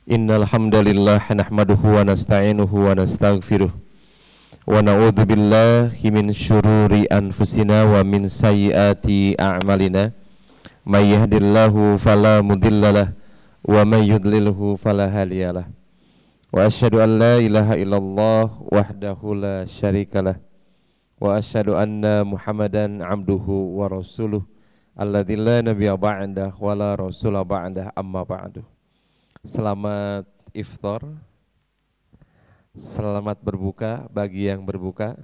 Innal hamdalillah nahmaduhu wa nasta'inuhu wa nastaghfiruh wa na'udzu billahi min syururi anfusina wa min sayyiati a'malina may yahdihillahu fala mudhillalah wa may yudlilhu fala hadiyalah wa asyhadu an la ilaha illallah wahdahu la syarikalah wa asyhadu anna Muhammadan abduhu wa rasuluh alladzi la nabiyya ba'dah wa la rasula ba'dah amma ba'du. Selamat iftar, selamat berbuka bagi yang berbuka,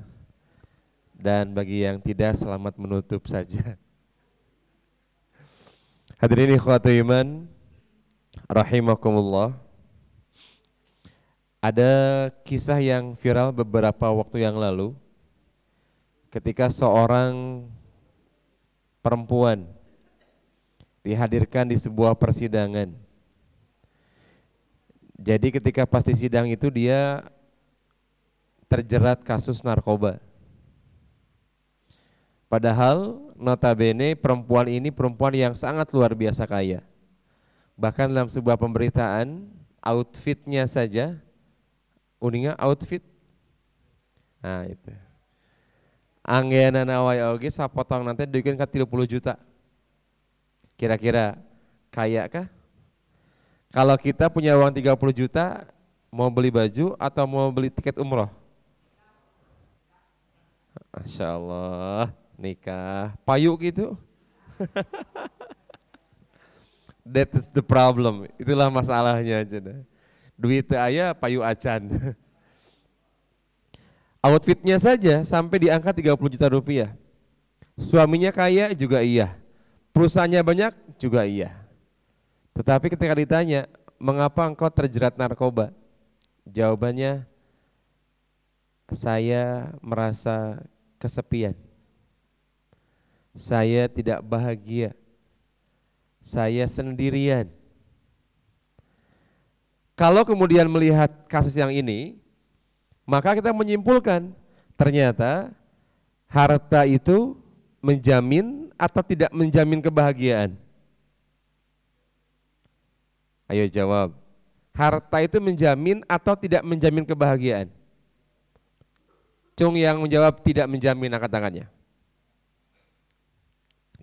dan bagi yang tidak selamat menutup saja. Hadirin ikhwatu iman, rahimakumullah. Ada kisah yang viral beberapa waktu yang lalu ketika seorang perempuan dihadirkan di sebuah persidangan. Jadi ketika pas di sidang itu dia terjerat kasus narkoba. Padahal notabene perempuan ini perempuan yang sangat luar biasa kaya. Bahkan dalam sebuah pemberitaan, outfitnya saja, uninga outfit. Nah itu. Anggeana nawai oge sapotong nanti duikeun ka 30 juta. Kira-kira kaya kah? Kalau kita punya uang 30 juta, mau beli baju atau mau beli tiket umroh? Masya Allah, nikah, payu gitu. That is the problem, itulah masalahnya aja. Duit aya, payu acan. Outfitnya saja sampai di angka 30 juta rupiah. Suaminya kaya juga iya, perusahaannya banyak juga iya. Tetapi ketika ditanya, mengapa engkau terjerat narkoba? Jawabannya, saya merasa kesepian. Saya tidak bahagia. Saya sendirian. Kalau kemudian melihat kasus yang ini, maka kita menyimpulkan, ternyata harta itu menjamin atau tidak menjamin kebahagiaan. Ayo jawab, harta itu menjamin atau tidak menjamin kebahagiaan? Cung yang menjawab tidak menjamin, angkat tangannya.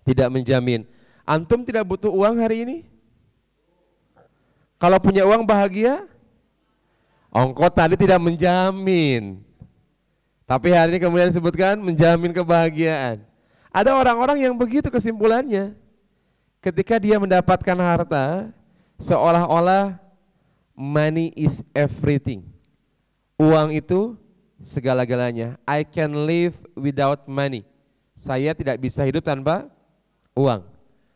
Tidak menjamin. Antum tidak butuh uang hari ini? Kalau punya uang bahagia? Ongkos tadi tidak menjamin. Tapi hari ini kemudian disebutkan menjamin kebahagiaan. Ada orang-orang yang begitu kesimpulannya. Ketika dia mendapatkan harta, seolah-olah money is everything. Uang itu segala-galanya. I can live without money. Saya tidak bisa hidup tanpa uang.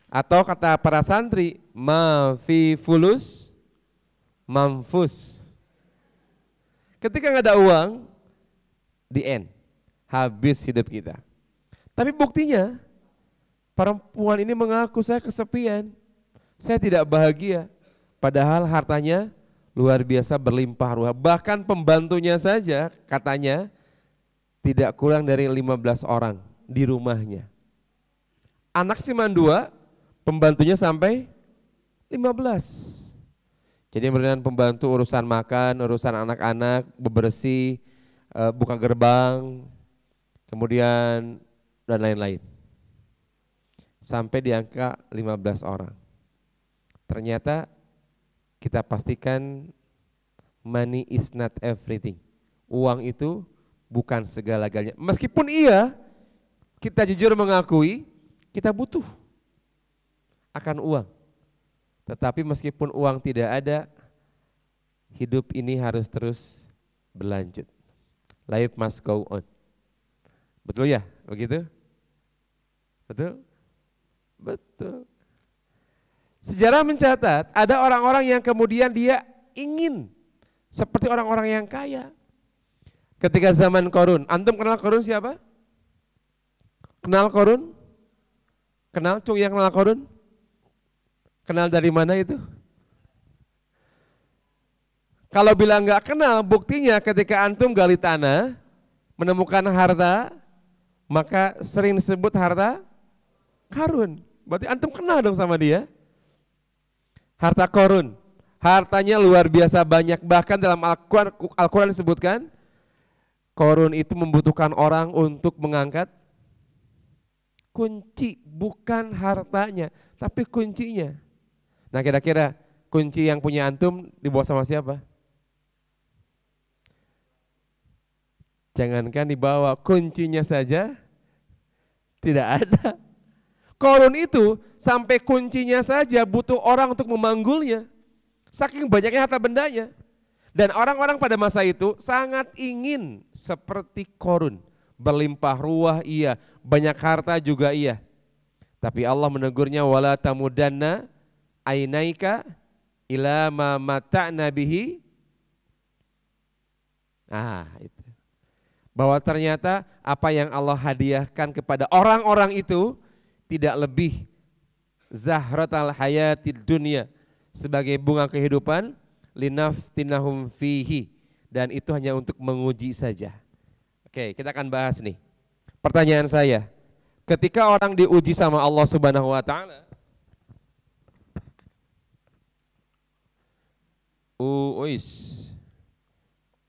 Atau kata para santri, ma fi fulus mamfus. Ketika nggak ada uang, the end, habis hidup kita. Tapi buktinya, perempuan ini mengaku saya kesepian, saya tidak bahagia. Padahal hartanya luar biasa berlimpah ruah. Bahkan pembantunya saja katanya tidak kurang dari 15 orang di rumahnya. Anak cuma 2, pembantunya sampai 15. Jadi dengan pembantu urusan makan, urusan anak-anak, bebersih, buka gerbang, kemudian dan lain-lain. Sampai di angka 15 orang. Ternyata kita pastikan money is not everything. Uang itu bukan segala-galanya. Meskipun iya, kita jujur mengakui kita butuh akan uang. Tetapi meskipun uang tidak ada, hidup ini harus terus berlanjut. Life must go on. Betul ya? Begitu? Betul? Betul. Sejarah mencatat ada orang-orang yang kemudian dia ingin seperti orang-orang yang kaya. Ketika zaman Qarun, antum kenal Qarun siapa? Kenal Qarun? Kenal Cung yang kenal Qarun? Kenal dari mana itu? Kalau bilang nggak kenal, buktinya ketika antum gali tanah, menemukan harta, maka sering disebut harta Qarun. Berarti antum kenal dong sama dia. Harta Qarun, Hartanya luar biasa banyak, bahkan dalam Al-Quran disebutkan Korun itu membutuhkan orang untuk mengangkat kunci, bukan hartanya tapi kuncinya. Nah kira-kira kunci yang punya antum dibawa sama siapa? Jangankan dibawa, kuncinya saja tidak ada. Korun itu sampai kuncinya saja butuh orang untuk memanggulnya. Saking banyaknya harta bendanya. Dan orang-orang pada masa itu sangat ingin seperti Korun. Berlimpah ruah iya, banyak harta juga iya. Tapi Allah menegurnya, wala tamudanna ainaika ila ma mata'na bihi. Itu. Bahwa ternyata apa yang Allah hadiahkan kepada orang-orang itu tidak lebih zahratal hayatid dunya, sebagai bunga kehidupan, linaftinahum fihi, dan itu hanya untuk menguji saja. Oke, kita akan bahas nih. Pertanyaan saya, ketika orang diuji sama Allah Subhanahu wa taala,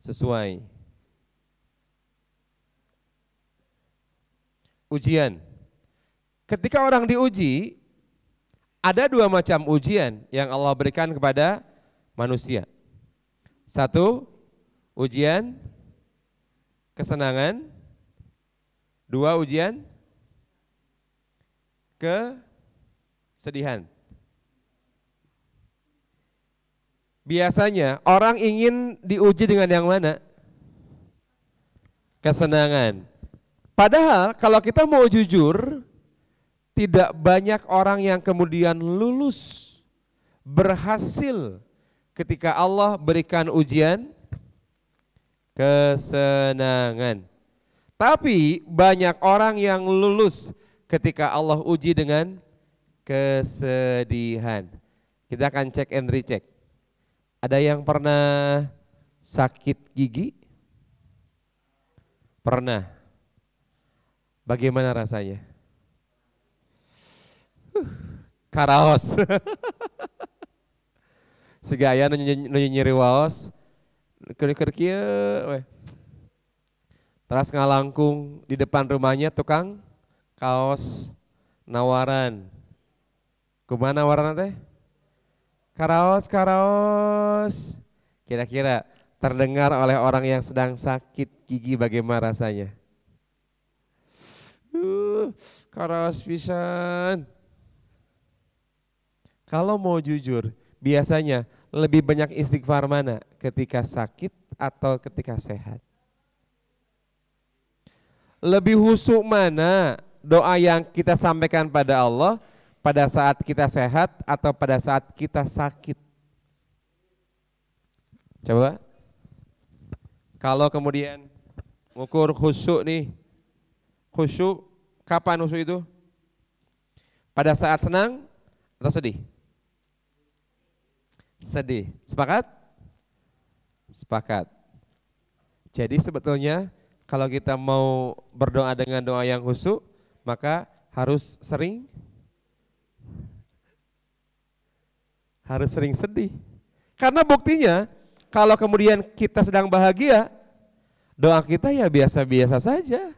sesuai ujian. Ketika orang diuji, ada dua macam ujian yang Allah berikan kepada manusia. Satu, ujian kesenangan. Dua, ujian kesedihan. Biasanya orang ingin diuji dengan yang mana? Kesenangan. Padahal kalau kita mau jujur, tidak banyak orang yang kemudian lulus, berhasil ketika Allah berikan ujian kesenangan. Tapi banyak orang yang lulus ketika Allah uji dengan kesedihan. Kita akan cek and recheck. Ada yang pernah sakit gigi? Pernah. Bagaimana rasanya? Karaos. Segaya nyeri waos. Keur kieu we. Terus ngalangkung di depan rumahnya tukang kaos nawaran. Kumaha nawaran teh? Karaos. Kira-kira terdengar oleh orang yang sedang sakit gigi bagaimana rasanya? Karaos pisan. Kalau mau jujur, biasanya lebih banyak istighfar mana? Ketika sakit atau ketika sehat? Lebih khusyuk mana doa yang kita sampaikan pada Allah pada saat kita sehat atau pada saat kita sakit? Coba. Kalau kemudian ngukur khusyuk nih, khusyuk kapan khusyuk itu? Pada saat senang atau sedih? Sedih. Sepakat? Sepakat. Jadi sebetulnya kalau kita mau berdoa dengan doa yang khusyuk, maka harus sering sedih. Karena buktinya kalau kemudian kita sedang bahagia, doa kita ya biasa-biasa saja.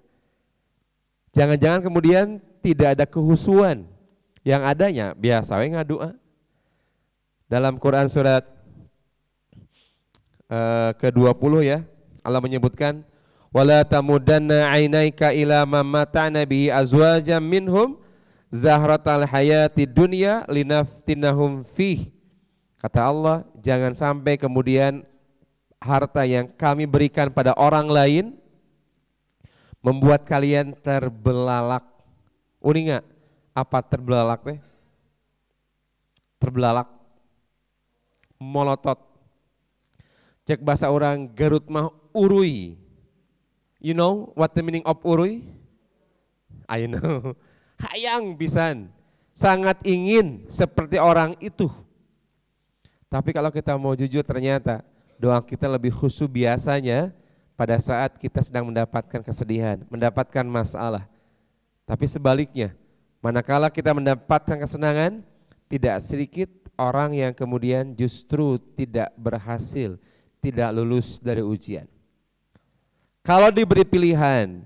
Jangan-jangan kemudian tidak ada kehusuan, yang adanya biasa we ngadoa. Dalam Quran surat ke-20 ya, Allah menyebutkan wala tamudanna ainaika ila ma mata'na bihi azwajan minhum zahratal hayatid dunya linaftinahum fih. Kata Allah, jangan sampai kemudian harta yang kami berikan pada orang lain membuat kalian terbelalak. Uninga, apa terbelalak teh? Terbelalak, molotot. Cek bahasa orang Garut mah urui. You know what the meaning of urui? I know. Hayang pisan. Sangat ingin seperti orang itu. Tapi kalau kita mau jujur ternyata doa kita lebih khusyuk biasanya pada saat kita sedang mendapatkan kesedihan, mendapatkan masalah. Tapi sebaliknya, manakala kita mendapatkan kesenangan, tidak sedikit orang yang kemudian justru tidak berhasil, tidak lulus dari ujian. Kalau diberi pilihan,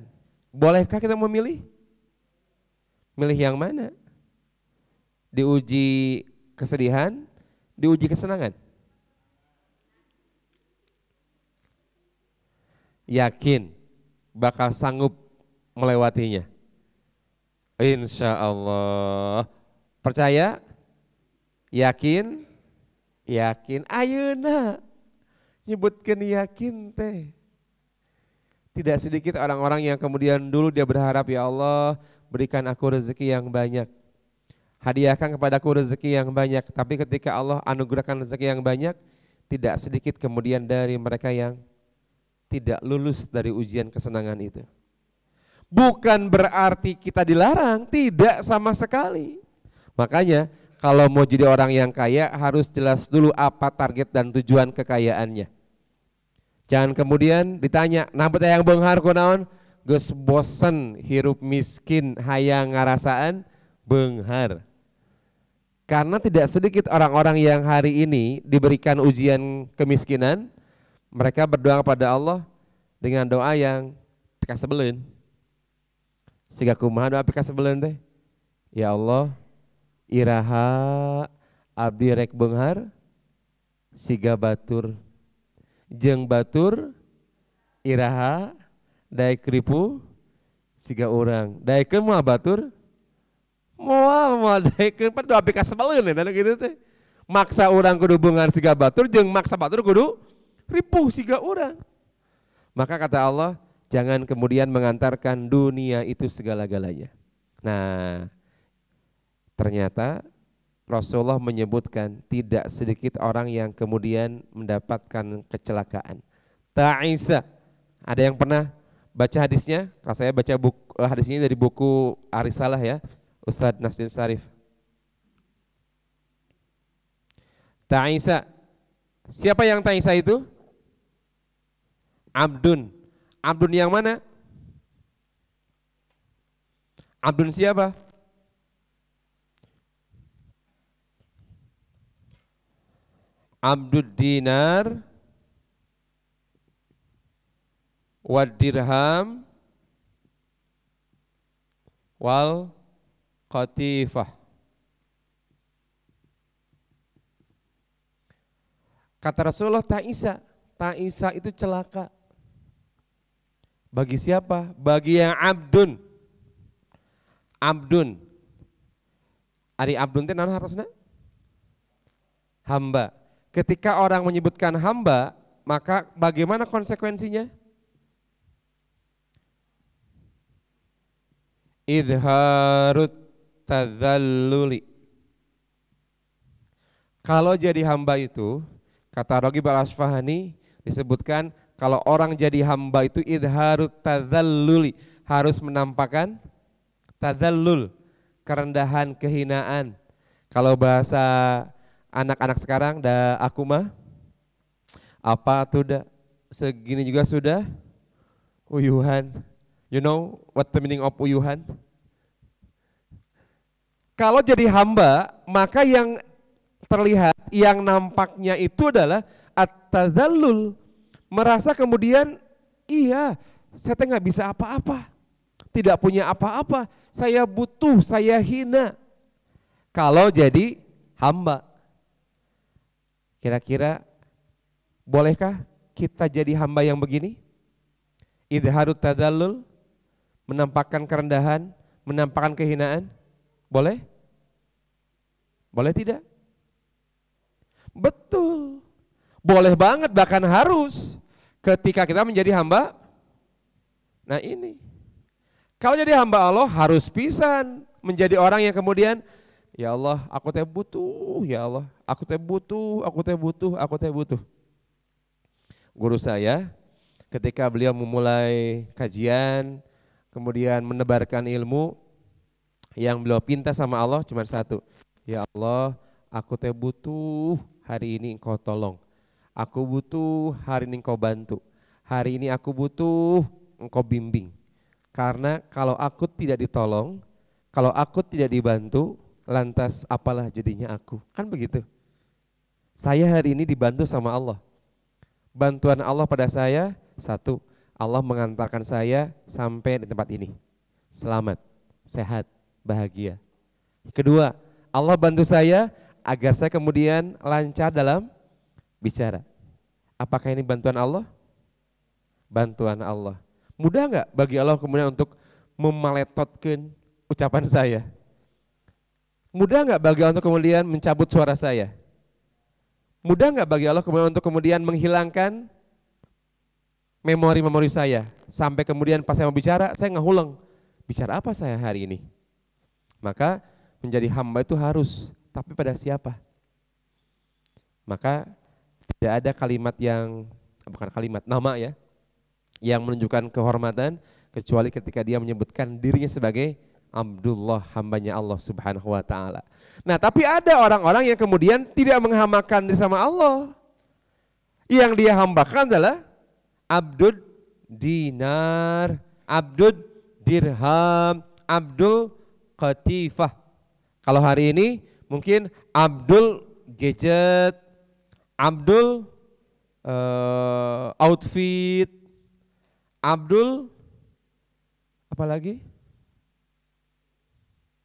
bolehkah kita memilih? Milih yang mana? Diuji kesedihan, diuji kesenangan. Yakin bakal sanggup melewatinya? Insya Allah. Percaya? Yakin? Yakin. Ayeuna nyebutkeun yakin teh. Tidak sedikit orang-orang yang kemudian dulu dia berharap, ya Allah berikan aku rezeki yang banyak, hadiahkan kepadaku rezeki yang banyak. Tapi ketika Allah anugerahkan rezeki yang banyak, tidak sedikit kemudian dari mereka yang tidak lulus dari ujian kesenangan itu. Bukan berarti kita dilarang, tidak sama sekali. Makanya kalau mau jadi orang yang kaya harus jelas dulu apa target dan tujuan kekayaannya. Jangan kemudian ditanya, nah beta yang beunghar kunaon? Geus bosen hirup miskin hayang ngarasaan beunghar. Karena tidak sedikit orang-orang yang hari ini diberikan ujian kemiskinan, mereka berdoa kepada Allah dengan doa yang pika sebeleun. Siga kumaha doa pika sebeleun teh? Ya Allah, iraha abdi rek beunghar siga batur. Jeung batur iraha daek ripu siga urang. Daekeun moal batur moal daekeun pan doa pika sebeleun eta kitu teh. Maksa urang kudu beunghar siga batur jeung maksa batur kudu ripuh siga urang. Maka kata Allah, jangan kemudian mengantarkan dunia itu segala-galanya. Nah, ternyata Rasulullah menyebutkan tidak sedikit orang yang kemudian mendapatkan kecelakaan. Ta'isa. Ada yang pernah baca hadisnya? Kalau saya baca hadisnya dari buku Arisalah ya, Ustadz Nasdin Sarif. Ta'isa. Siapa yang Ta'isa itu? Abdun. Abdun yang mana? Abdun siapa? Abdud dinar wad dirham wal qatifah. Kata Rasulullah, Ta'isa itu celaka. Bagi siapa? Bagi yang abdun. Abdun. Ari abdun teh naon hartosna? Hamba. Ketika orang menyebutkan hamba, maka bagaimana konsekuensinya? Idharut tadzalluli. Kalau jadi hamba itu, kata Raghib Al-Asfahani disebutkan kalau orang jadi hamba itu idharut tadzalluli, harus menampakkan tadzallul, kerendahan, kehinaan. Kalau bahasa anak-anak sekarang, aku mah apa tuh dah segini juga sudah uyuhan. You know what the meaning of uyuhan? Kalau jadi hamba, maka yang terlihat, yang nampaknya itu adalah at-tadzallul, merasa kemudian iya, saya nggak bisa apa-apa, tidak punya apa-apa, saya butuh, saya hina. Kalau jadi hamba, kira-kira bolehkah kita jadi hamba yang begini? Idharut tadzallul, menampakkan kerendahan, menampakkan kehinaan, boleh? Boleh tidak? Betul, boleh banget, bahkan harus ketika kita menjadi hamba. Nah ini, kalau jadi hamba Allah harus pisan menjadi orang yang kemudian, ya Allah, aku teh butuh, ya Allah, aku teh butuh, aku teh butuh, aku teh butuh. Guru saya ketika beliau memulai kajian, kemudian menebarkan ilmu, yang beliau pinta sama Allah cuma satu, ya Allah, aku teh butuh hari ini Engkau tolong, aku butuh hari ini Engkau bantu, hari ini aku butuh Engkau bimbing. Karena kalau aku tidak ditolong, kalau aku tidak dibantu, lantas apalah jadinya aku, kan begitu. Saya hari ini dibantu sama Allah. Bantuan Allah pada saya, satu, Allah mengantarkan saya sampai di tempat ini. Selamat, sehat, bahagia. Kedua, Allah bantu saya agar saya kemudian lancar dalam bicara. Apakah ini bantuan Allah? Bantuan Allah. Mudah nggak bagi Allah kemudian untuk memaletotkan ucapan saya? Mudah nggak bagi Allah untuk kemudian mencabut suara saya? Mudah nggak bagi Allah kemudian untuk kemudian menghilangkan memori-memori saya? Sampai kemudian pas saya mau bicara, saya ngulang. Bicara apa saya hari ini? Maka menjadi hamba itu harus, tapi pada siapa? Maka tidak ada kalimat yang, bukan kalimat, nama ya, yang menunjukkan kehormatan kecuali ketika dia menyebutkan dirinya sebagai Abdullah, hambanya Allah Subhanahu wa ta'ala. Nah, tapi ada orang-orang yang kemudian tidak menghamakan diri sama Allah. Yang dia hambakan adalah Abdul Dinar, Abdul Dirham, Abdul Qatifah. Kalau hari ini mungkin Abdul Gadget, Abdul Outfit, Abdul apa lagi?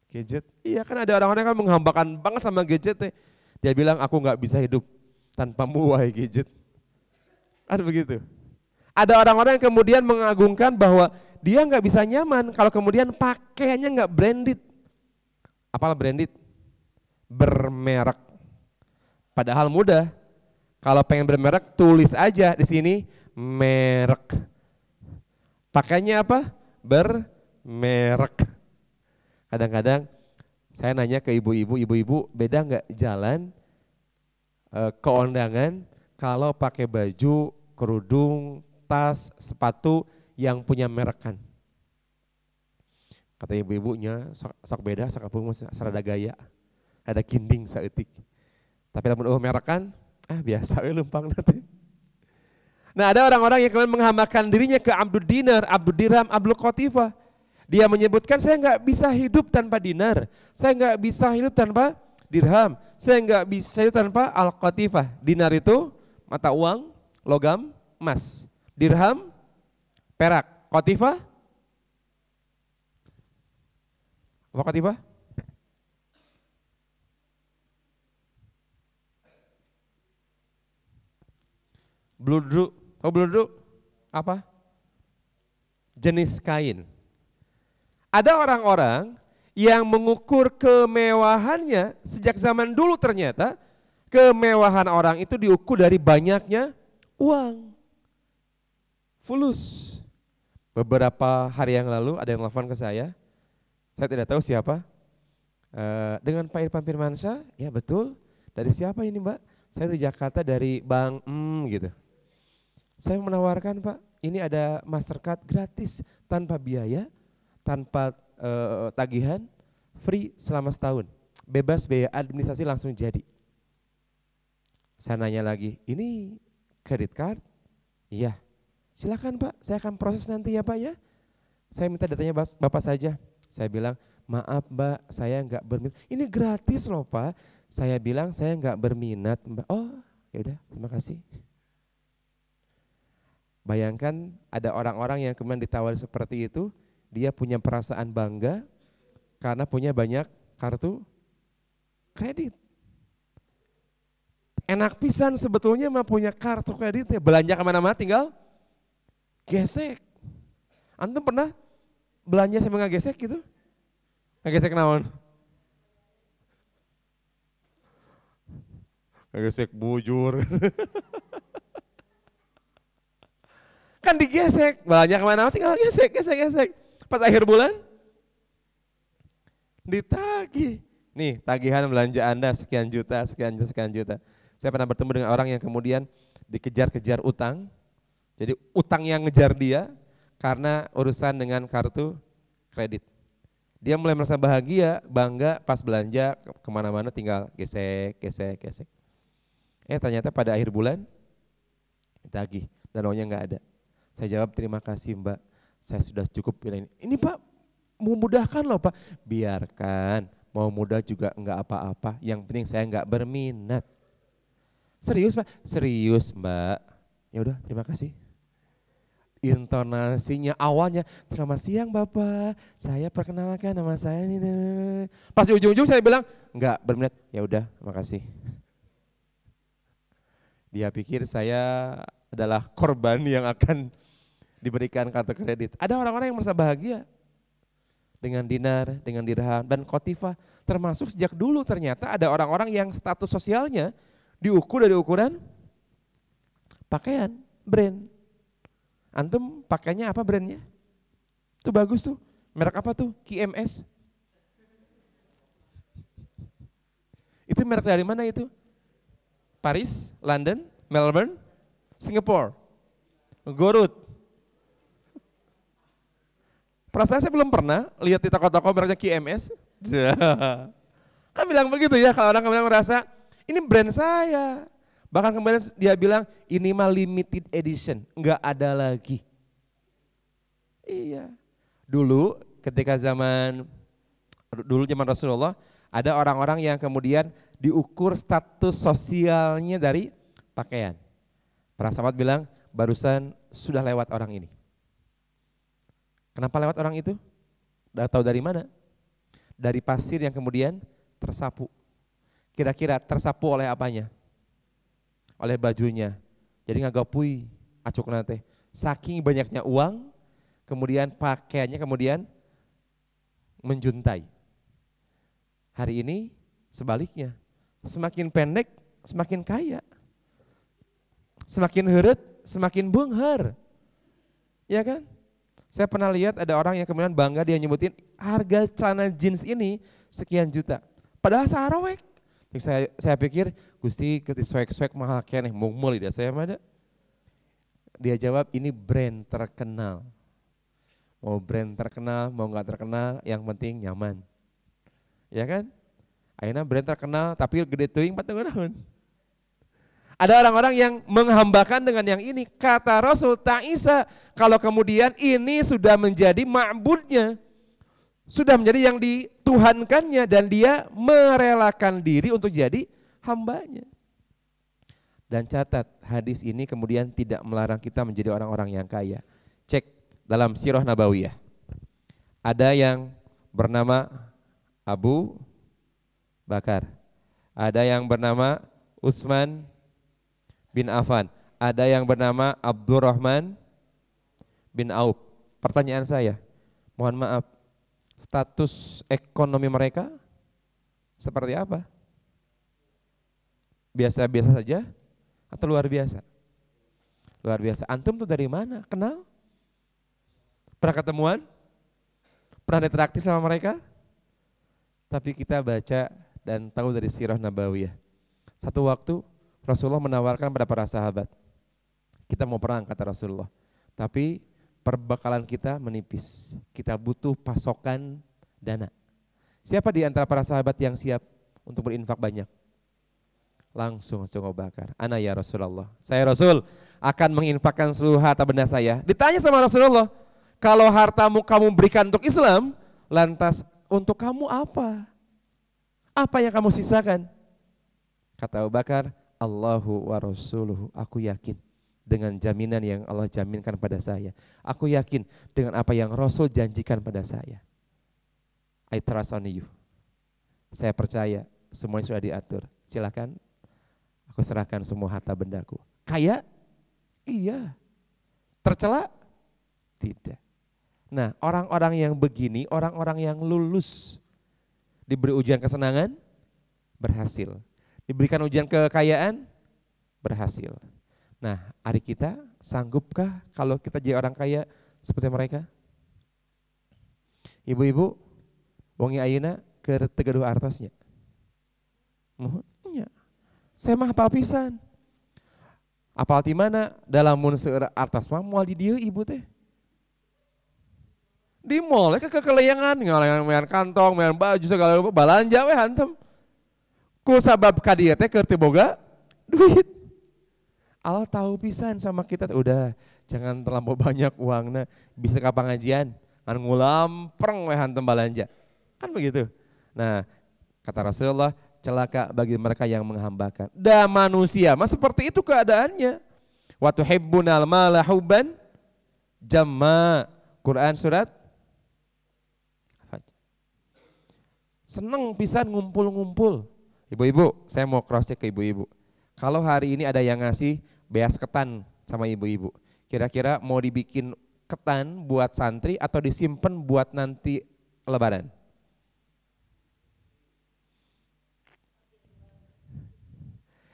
Gadget. Iya kan ada orang-orang yang kan menghambakan banget sama gadget. Dia bilang aku nggak bisa hidup tanpamu wahai gadget. Ada begitu. Ada orang-orang yang kemudian mengagungkan bahwa dia nggak bisa nyaman kalau kemudian pakaiannya nggak branded. Apalah branded? Bermerek. Padahal mudah. Kalau pengen bermerek tulis aja di sini merek. Pakainya apa? Bermerek. Kadang-kadang saya nanya ke ibu-ibu beda nggak jalan ke undangan kalau pakai baju, kerudung, tas, sepatu yang punya merekan. Kata ibu-ibunya sok beda, sok apa masih serada gaya, ada kinding saeutik. Tapi lamun merekan, biasa we lempang nanti. Nah ada orang-orang yang kemudian menghamakan dirinya ke Abdul Dinar, Abdul Dirham, Abdul Qatifah. Dia menyebutkan saya nggak bisa hidup tanpa dinar, saya nggak bisa hidup tanpa dirham, saya nggak bisa hidup tanpa al-qatifah. Dinar itu mata uang, logam, emas. Dirham, perak. Qatifah, apa qatifah? Bludru, oh bludru apa? Jenis kain. Ada orang-orang yang mengukur kemewahannya sejak zaman dulu ternyata kemewahan orang itu diukur dari banyaknya uang. Fulus. Beberapa hari yang lalu ada yang telepon ke saya tidak tahu siapa. Dengan Pak Irfan Firmansyah, ya betul. Dari siapa ini Mbak? Saya dari Jakarta dari Bang gitu. Saya menawarkan Pak, ini ada Mastercard gratis tanpa biaya, tanpa tagihan, free selama setahun, bebas biaya administrasi langsung jadi. Saya nanya lagi, ini credit card? Iya, silakan Pak, saya akan proses nanti ya Pak ya. Saya minta datanya Bapak saja. Saya bilang, maaf Mbak, saya enggak berminat. Ini gratis loh Pak. Saya bilang saya enggak berminat Mbak. Oh ya udah, terima kasih. Bayangkan ada orang-orang yang kemudian ditawari seperti itu. Dia punya perasaan bangga karena punya banyak kartu kredit. Enak pisan sebetulnya mah punya kartu kredit ya, belanja kemana-mana tinggal gesek. Antum pernah belanja sambil nggak gesek gitu? Nggak gesek naon? Nggak gesek bujur. Kan digesek, belanja kemana-mana tinggal gesek. Pas akhir bulan ditagih. Nih tagihan belanja Anda sekian juta. Saya pernah bertemu dengan orang yang kemudian dikejar-kejar utang. Jadi utang yang ngejar dia karena urusan dengan kartu kredit. Dia mulai merasa bahagia, bangga pas belanja kemana-mana tinggal gesek. Ternyata pada akhir bulan ditagih dan uangnya nggak ada. Saya jawab terima kasih Mbak. Saya sudah cukup ini. Ini Pak, memudahkan loh Pak. Biarkan, mau mudah juga enggak apa-apa. Yang penting saya enggak berminat. Serius Pak? Serius Mbak. Ya udah, terima kasih. Intonasinya awalnya, selamat siang Bapak, saya perkenalkan nama saya ini. Pas di ujung-ujung saya bilang, enggak, berminat. Ya udah, makasih. Dia pikir saya adalah korban yang akan diberikan kartu kredit. Ada orang-orang yang merasa bahagia dengan dinar, dengan dirham, dan kotifah. Termasuk sejak dulu ternyata ada orang-orang yang status sosialnya diukur dari ukuran pakaian, brand. Antum pakainya apa brandnya? Itu bagus tuh. Merek apa tuh? KMS. Itu merek dari mana itu? Paris, London, Melbourne, Singapore, Gorut. Perasaan saya belum pernah lihat di toko-toko mereknya KMS. Kan bilang begitu ya, kalau orang kemudian merasa ini brand saya. Bahkan kemudian dia bilang ini mah limited edition, enggak ada lagi. Iya. Dulu ketika zaman Rasulullah, ada orang-orang yang kemudian diukur status sosialnya dari pakaian. Para sahabat bilang, barusan sudah lewat orang ini. Kenapa lewat orang itu? Udah tahu dari mana? Dari pasir yang kemudian tersapu. Kira-kira tersapu oleh apanya? Oleh bajunya. Jadi ngagapui acuk nate. Saking banyaknya uang, kemudian pakaiannya kemudian menjuntai. Hari ini sebaliknya, semakin pendek semakin kaya. Semakin heret semakin bunghar. Ya kan? Saya pernah lihat ada orang yang kemudian bangga dia nyebutin harga celana jeans ini sekian juta. Padahal sarawek. Saya pikir Gusti swag mahal keneh mungmul ida saya mah. Dia jawab ini brand terkenal. Mau brand terkenal, mau enggak terkenal, yang penting nyaman. Ya kan? Akhirnya brand terkenal tapi gede teuing 4 tahun. Ada orang-orang yang menghambakan dengan yang ini. Kata Rasul Ta'isa, kalau kemudian ini sudah menjadi ma'budnya, sudah menjadi yang dituhankannya dan dia merelakan diri untuk jadi hambanya. Dan catat, hadis ini kemudian tidak melarang kita menjadi orang-orang yang kaya. Cek dalam Sirah Nabawiyah. Ada yang bernama Abu Bakar. Ada yang bernama Utsman bin Affan. Ada yang bernama Abdurrahman bin Auf. Pertanyaan saya, mohon maaf, status ekonomi mereka seperti apa? Biasa-biasa saja atau luar biasa? Luar biasa. Antum tuh dari mana? Kenal? Pernah ketemuan? Pernah interaktif sama mereka? Tapi kita baca dan tahu dari Sirah Nabawiyah. Satu waktu Rasulullah menawarkan pada para sahabat, kita mau perang kata Rasulullah, tapi perbekalan kita menipis, kita butuh pasokan dana. Siapa di antara para sahabat yang siap untuk berinfak banyak? Langsung Abu Bakar, ana ya Rasulullah, saya Rasul akan menginfakkan seluruh harta benda saya. Ditanya sama Rasulullah, kalau hartamu kamu berikan untuk Islam, lantas untuk kamu apa? Apa yang kamu sisakan? Kata Abu Bakar, Allahu wa rasuluhu, aku yakin dengan jaminan yang Allah jaminkan pada saya. Aku yakin dengan apa yang Rasul janjikan pada saya. I trust on you. Saya percaya semuanya sudah diatur. Silakan aku serahkan semua harta bendaku. Kaya? Iya. Tercela? Tidak. Nah, orang-orang yang begini, orang-orang yang lulus diberi ujian kesenangan, berhasil. Diberikan ujian kekayaan, berhasil. Nah, hari kita sanggupkah kalau kita jadi orang kaya seperti mereka? Ibu-ibu, wongi ayeuna keur tegaduh artosnya. Mohonnya. Saya mah hafal pisan. Apal di mana? Dalam mun seueur artos mah moal di dieu ibu teh. Di mall kekeleyangan, ngalayan kantong, mayan baju segala rupa, balanja we hantem. Ku sabab kadieu teh keur teu boga duit. Allah tahu pisan sama kita, udah jangan terlampau banyak uangna, bisa ka pangajian, kan ngulampreng we hantem balanja. Kan begitu. Nah, kata Rasulullah, celaka bagi mereka yang menghambakan. Dan manusia mas seperti itu keadaannya. Wa tuhibbunal mala hubban jamma. Quran surat seneng pisan ngumpul-ngumpul. Ibu-ibu, saya mau cross check ke ibu-ibu. Kalau hari ini ada yang ngasih beas ketan sama ibu-ibu, kira-kira mau dibikin ketan buat santri atau disimpan buat nanti lebaran?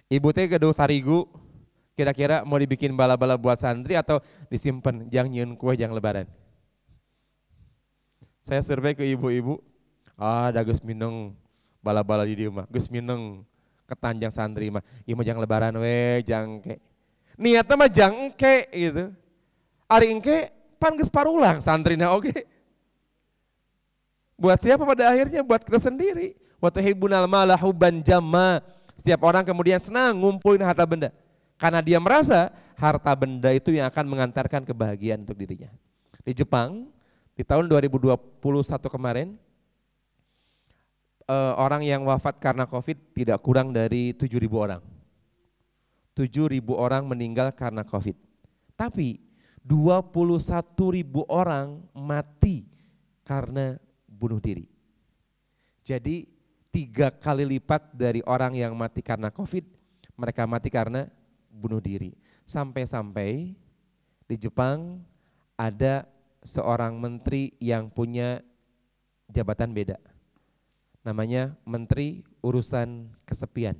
Ibu teh gedung tarigu, kira-kira mau dibikin bala-bala buat santri atau disimpan jangan nyeun kue jangan lebaran? Saya survei ke ibu-ibu, da geus mineng bala-bala di dieu mah, geus mineng ketan jang santri mah, ieu mah jang lebaran we, jang engke. Niatna mah jang engke gitu. Ari engke pan geus parulang santrina oge. Buat siapa pada akhirnya? Buat kita sendiri. Wa tuhibbunal mala hubban jamma. Setiap orang kemudian senang ngumpulin harta benda. Karena dia merasa harta benda itu yang akan mengantarkan kebahagiaan untuk dirinya. Di Jepang, di tahun 2021 kemarin, orang yang wafat karena COVID tidak kurang dari 7.000 orang. 7.000 orang meninggal karena COVID. Tapi 21.000 orang mati karena bunuh diri. Jadi 3 kali lipat dari orang yang mati karena COVID, mereka mati karena bunuh diri. Sampai-sampai di Jepang ada seorang menteri yang punya jabatan beda. Namanya Menteri Urusan Kesepian.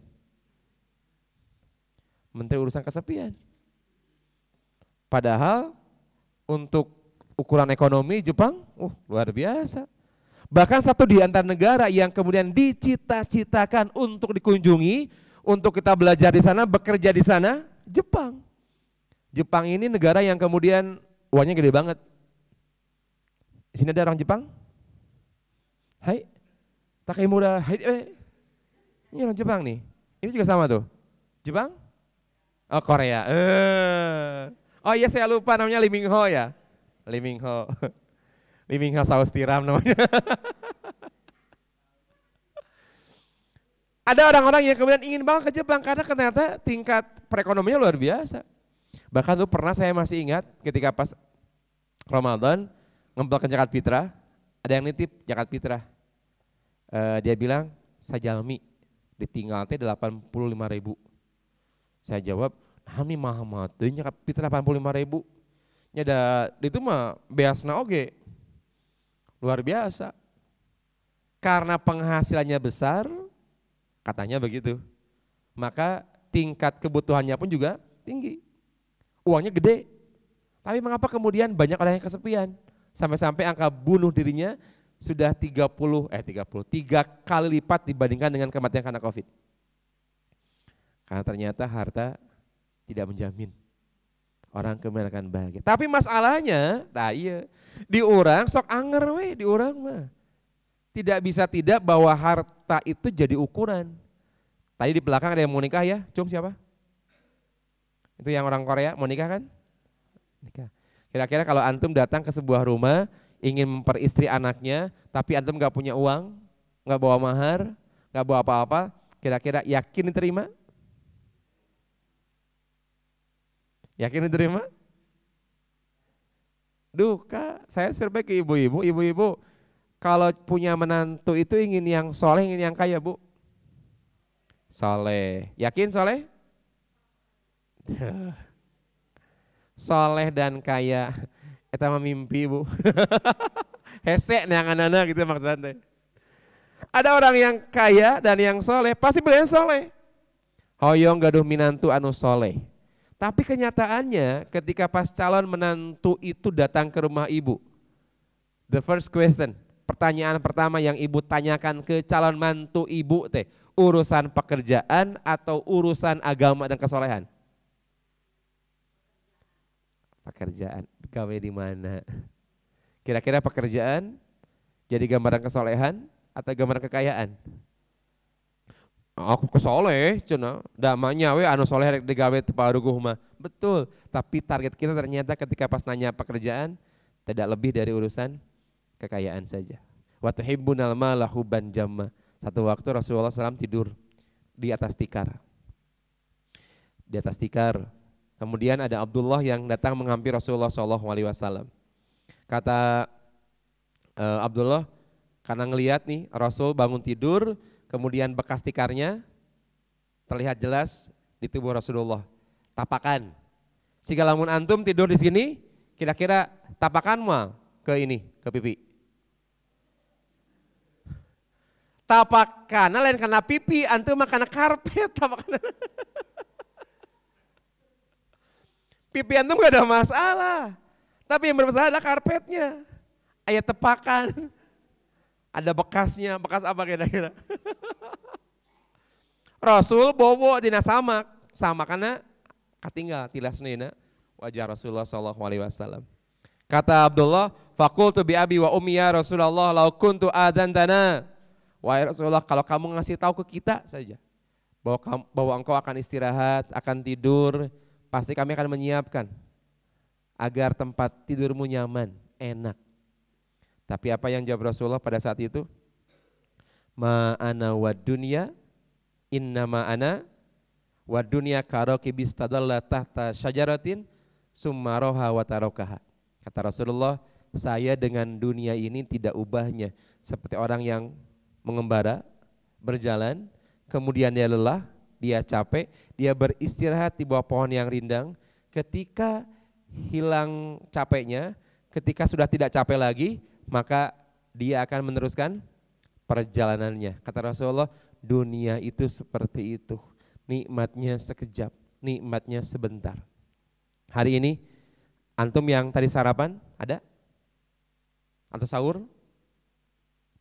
Menteri Urusan Kesepian. Padahal untuk ukuran ekonomi Jepang, luar biasa. Bahkan satu di antara negara yang kemudian dicita-citakan untuk dikunjungi, untuk kita belajar di sana, bekerja di sana, Jepang. Jepang ini negara yang kemudian uangnya gede banget. Di sini ada orang Jepang? Hai, Takemura, hai, ini orang Jepang nih. Ini juga sama tuh. Jepang? Oh Korea. Oh iya saya lupa namanya Lee Min Ho ya. Lee Min Ho. Lee Min Ho saus tiram namanya. Ada orang-orang yang kemudian ingin banget ke Jepang karena ternyata tingkat perekonomiannya luar biasa. Bahkan tuh pernah saya masih ingat ketika pas Ramadan ngempelkan zakat fitrah, ada yang nitip zakat fitrah. Dia bilang, sajalmi ditinggal teh 85.000. Saya jawab, nami mahal mati zakat fitrah 85.000. Nyada itu mah beasna oge. Luar biasa. Karena penghasilannya besar, katanya begitu. Maka tingkat kebutuhannya pun juga tinggi. Uangnya gede. Tapi mengapa kemudian banyak orang yang kesepian? Sampai-sampai angka bunuh dirinya sudah 3 kali lipat dibandingkan dengan kematian karena COVID. Karena ternyata harta tidak menjamin orang kemudian akan bahagia. Tapi masalahnya, di orang sok anger we, di orang mah. Tidak bisa tidak bahwa harta itu jadi ukuran. Tadi di belakang ada yang mau nikah ya, Cung siapa? Itu yang orang Korea mau nikah kan? Nikah. Kira-kira kalau antum datang ke sebuah rumah, ingin memperistri anaknya, tapi antum gak punya uang, gak bawa mahar, gak bawa apa-apa, kira-kira yakin diterima? Yakin diterima? Kak, saya survei ke ibu-ibu, kalau punya menantu itu ingin yang soleh, ingin yang kaya bu? Soleh, yakin soleh? Soleh dan kaya, itu mah mimpi bu. Hesek nih anak-anak gitu maksudnya. Ada orang yang kaya dan yang soleh, pasti pilih yang soleh. Hoyong gaduh minantu anu soleh. Tapi kenyataannya ketika pas calon menantu itu datang ke rumah ibu, the first question, pertanyaan pertama yang ibu tanyakan ke calon mantu ibu teh, urusan pekerjaan atau urusan agama dan kesolehan? Pekerjaan, gawe di mana? Kira-kira pekerjaan jadi gambaran kesolehan atau gambaran kekayaan? Aku kesoleh, cina, damanya we anu soleh rek digawe teu paruguh mah. Betul, tapi target kita ternyata ketika pas nanya pekerjaan tidak lebih dari urusan kekayaan saja. Wa tuhibbunal mala hubban jamma. Satu waktu Rasulullah SAW tidur di atas tikar. Di atas tikar. Kemudian ada Abdullah yang datang menghampiri Rasulullah SAW. Kata Abdullah, karena ngelihat nih Rasul bangun tidur, kemudian bekas tikarnya terlihat jelas di tubuh Rasulullah. Tapakan. Sehingga lamun antum tidur di sini, kira-kira tapakan mah ke ini, ke pipi. Tapakan lain karena pipi, antum mah karena karpet tapakan. Pipi antum gak ada masalah. Tapi yang bermasalah adalah karpetnya. Ayat tepakan. Ada bekasnya, bekas apa kira-kira? Rasul bobo dina samak. Sama karena katinggal tilasnina wajah Rasulullah SAW. Kata Abdullah, faqultu bi abi wa ummi ya Rasulullah law kuntu adantana. Wahai Rasulullah, kalau kamu ngasih tahu ke kita saja bahwa engkau akan istirahat, akan tidur, pasti kami akan menyiapkan agar tempat tidurmu nyaman, enak. Tapi apa yang jawab Rasulullah pada saat itu? Ma ana wad dunya innama ana wad dunya karaki bistadalla tahta syajaratin summa roha wa tarokaha. Kata Rasulullah, saya dengan dunia ini tidak ubahnya seperti orang yang mengembara, berjalan, kemudian dia lelah, dia capek, dia beristirahat di bawah pohon yang rindang. Ketika hilang capeknya, ketika sudah tidak capek lagi, maka dia akan meneruskan perjalanannya. Kata Rasulullah, dunia itu seperti itu, nikmatnya sekejap, nikmatnya sebentar. Hari ini, antum yang tadi sarapan, ada? Atau sahur?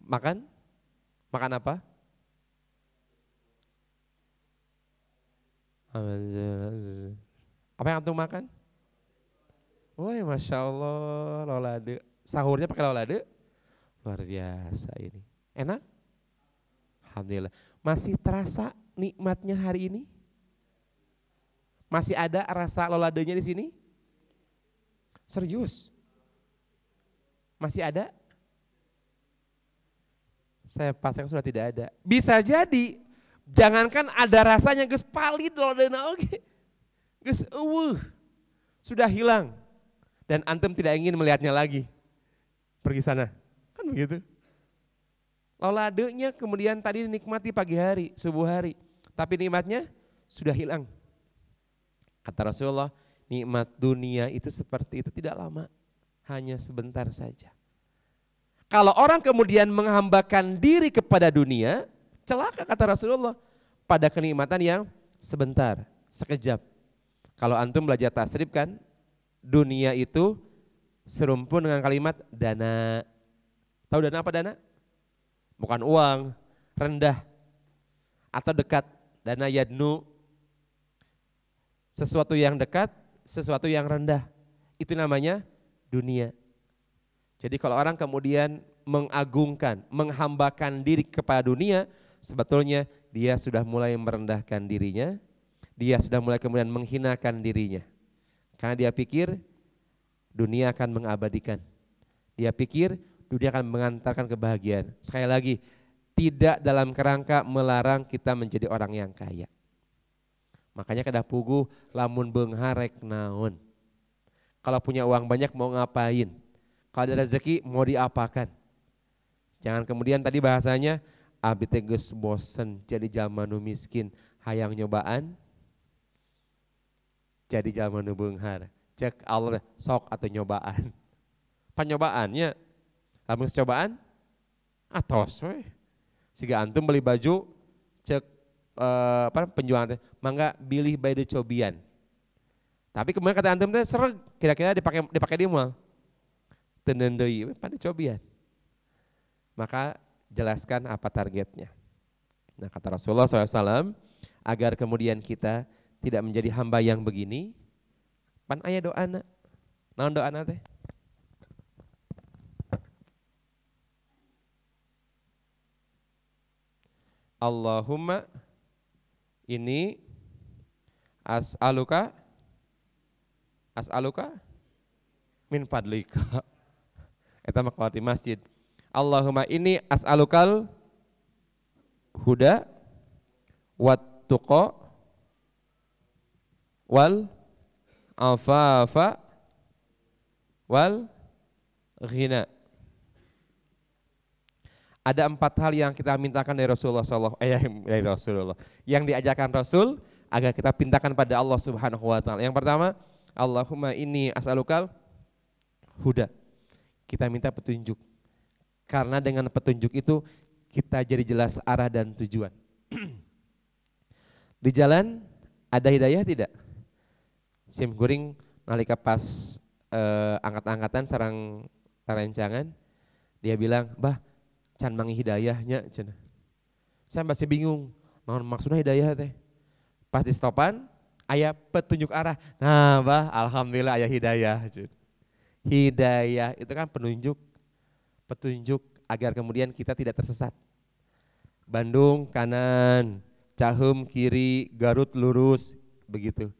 Makan? Makan apa? Apa yang antum makan? Woi, Masya Allah, lolade. Sahurnya pakai lolade? Luar biasa ini. Enak? Alhamdulillah. Masih terasa nikmatnya hari ini? Masih ada rasa loladenya di sini? Serius? Masih ada? Saya pastikan sudah tidak ada. Bisa jadi, jangankan ada rasanya, geus palid loladena oge. Geus sudah hilang. Dan antum tidak ingin melihatnya lagi. Pergi sana. Kan begitu. Loladenya kemudian tadi dinikmati pagi hari, subuh hari. Tapi nikmatnya sudah hilang. Kata Rasulullah, nikmat dunia itu seperti itu, tidak lama. Hanya sebentar saja. Kalau orang kemudian menghambakan diri kepada dunia, celaka kata Rasulullah, pada kenikmatan yang sebentar, sekejap. Kalau antum belajar tasrif kan, dunia itu serumpun dengan kalimat dana. Tahu dana apa dana? Bukan uang, rendah atau dekat. Dana yadnu, sesuatu yang dekat, sesuatu yang rendah. Itu namanya dunia. Jadi kalau orang kemudian mengagungkan, menghambakan diri kepada dunia, sebetulnya dia sudah mulai merendahkan dirinya, dia sudah mulai kemudian menghinakan dirinya. Karena dia pikir dunia akan mengabadikan. Dia pikir dunia akan mengantarkan kebahagiaan. Sekali lagi, tidak dalam kerangka melarang kita menjadi orang yang kaya. Makanya kada puguh lamun beungharek naon. Kalau punya uang banyak mau ngapain? Kalau ada rezeki mau diapakan? Jangan kemudian tadi bahasanya abi teh geus bosen jadi jalma nu miskin, hayang nyobaan jadi jalma nu beunghar. Cek Allah sok atau nyobaan. Panyobaannya lamun cobaan atos we. Siga antum beli baju cek penjualan teh mangga bilih by the cobian. Tapi kemudian kata antum teh sereg kira-kira dipakai di mall. Tenen deui pada cobian. Maka jelaskan apa targetnya. Nah kata Rasulullah SAW, agar kemudian kita tidak menjadi hamba yang begini, pan aya doana. Naon doana teh? Allahumma ini as'aluka min fadlika. Eta mah di masjid. Allahumma ini as'alukal huda Wat-tuqa wal afafa wal ghina. Ada 4 hal yang kita mintakan dari Rasulullah dari Rasulullah, yang diajarkan Rasul agar kita pintakan pada Allah Subhanahu wa taala. Yang pertama, Allahumma inni as'alukal huda. Kita minta petunjuk. Karena dengan petunjuk itu kita jadi jelas arah dan tujuan. Di jalan ada hidayah tidak? Sim guring nalika pas angkat-angkatan sareng rencangan, dia bilang, "Bah, can mangi hidayahnya cenah." Saya masih bingung, naon maksudnya hidayah teh. Pas di stopan aya petunjuk arah. Nah, bah, alhamdulillah aya hidayah. Hidayah itu kan petunjuk agar kemudian kita tidak tersesat. Bandung kanan, Cahem kiri, Garut lurus, begitu.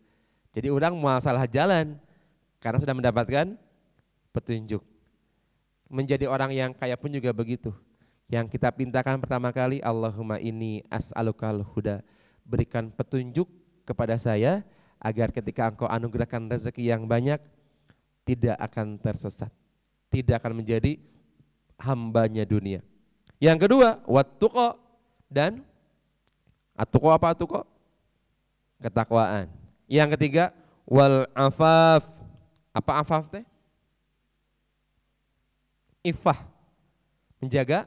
Jadi orang mau salah jalan karena sudah mendapatkan petunjuk. Menjadi orang yang kaya pun juga begitu. Yang kita pintakan pertama kali, Allahumma inni as'alukal huda. Berikan petunjuk kepada saya agar ketika Engkau anugerahkan rezeki yang banyak, tidak akan tersesat. Tidak akan menjadi hambanya dunia. Yang kedua, wat-tuqa, dan at-tuqa apa at-tuqa? Ketakwaan. Yang ketiga, wal afaf. Apa afaf teh? Ifah. Menjaga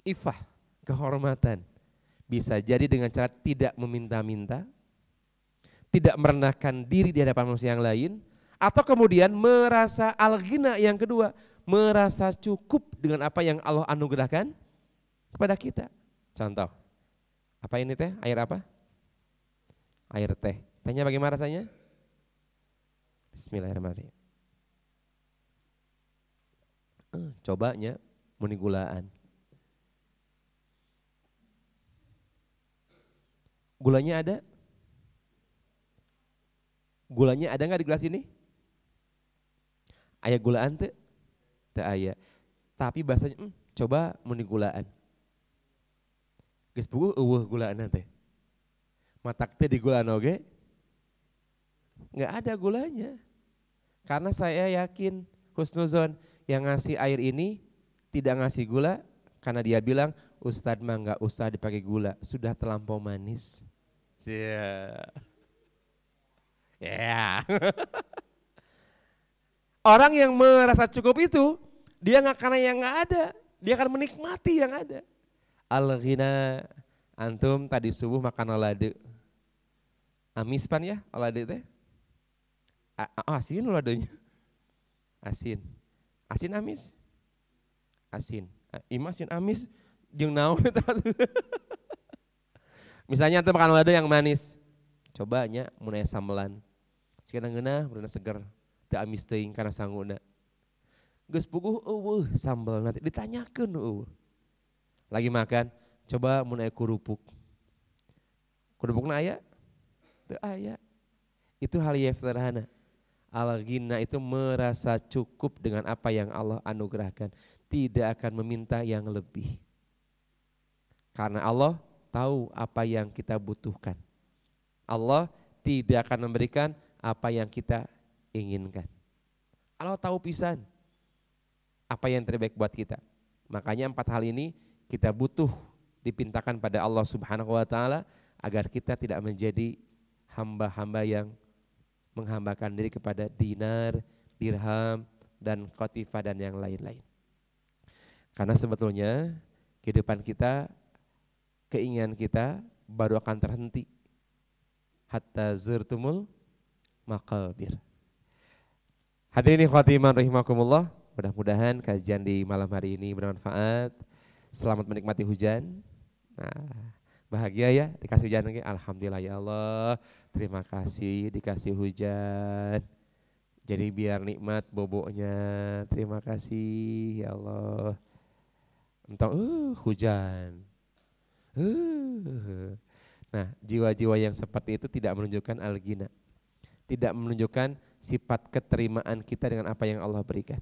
ifah, kehormatan. Bisa jadi dengan cara tidak meminta-minta, tidak merendahkan diri di hadapan manusia yang lain, atau kemudian merasa al-ghina yang kedua, merasa cukup dengan apa yang Allah anugerahkan kepada kita. Contoh, apa ini teh? Air apa? Air teh. Tehnya bagaimana rasanya? Bismillahirrahmanirrahim. Cobanya muni gulaan. Gulanya ada? Gulanya ada nggak di gelas ini? Aya gulaan teh? Teu aya. Tapi bahasanya coba muni gulaan. Geus puguh eueuh gulaana teh. Matak teh di gulaan oge? Enggak ada gulanya. Karena saya yakin husnuzon yang ngasih air ini tidak ngasih gula karena dia bilang, "Ustadz mah enggak usah dipakai gula, sudah terlampau manis." Yeah. Orang yang merasa cukup itu, dia nggak karena yang nggak ada, dia akan menikmati yang ada. Al-ghina, antum tadi subuh makan olade, amis pan ya olade teh? Asin oladenya, asin amis, asin, asin amis, jeung naon eta. Misalnya antum makan olade yang manis, cobanya mun aya samelan, sikeuna ngeunah, beuna seger. Teu amis teuing kana sanguna. Geus puguh eueuh sambal nanti ditanyakeun eueuh. Lagi makan, coba mun aya kurupuk. Kurupukna aya? Teu aya. Itu hal yang sederhana. Al-ghina itu merasa cukup dengan apa yang Allah anugerahkan, tidak akan meminta yang lebih. Karena Allah tahu apa yang kita butuhkan. Allah tidak akan memberikan apa yang kita inginkan. Allah tahu pisan apa yang terbaik buat kita. Makanya 4 hal ini kita butuh dipintakan pada Allah Subhanahu wa taala agar kita tidak menjadi hamba-hamba yang menghambakan diri kepada dinar, dirham, dan qatifah dan yang lain-lain. Karena sebetulnya kehidupan kita, keinginan kita baru akan terhenti hatta zurtumul maqabir. Hadirin ikhwatiman rahimakumullah, mudah-mudahan kajian di malam hari ini bermanfaat. Selamat menikmati hujan. Nah, bahagia ya dikasih hujan lagi. Alhamdulillah ya Allah. Terima kasih dikasih hujan. Jadi biar nikmat boboknya. Terima kasih ya Allah. Entah hujan. Nah, jiwa-jiwa yang seperti itu tidak menunjukkan al-ghina. Tidak menunjukkan sifat keterimaan kita dengan apa yang Allah berikan.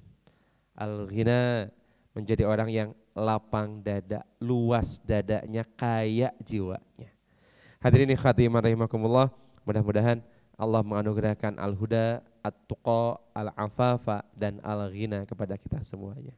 Al-ghina menjadi orang yang lapang dada, luas dadanya, kaya jiwanya. Hadirin khatimah rahimakumullah, mudah-mudahan Allah menganugerahkan al-huda, at-tuqa, al-afafa dan al-ghina kepada kita semuanya.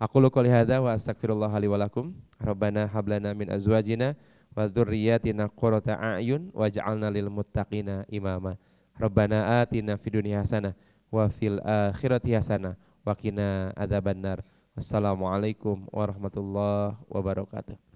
Aku qouli hadza wa astaghfirullah li wa lakum. Rabbana hab lana min azwajina wa dzurriyyatina qurrata a'yun waj'alna lil muttaqina imama. Rabbana atina fid dunya hasanah wa fil akhirati hasanah wa qina adzabannar. Wassalamualaikum warahmatullahi wabarakatuh.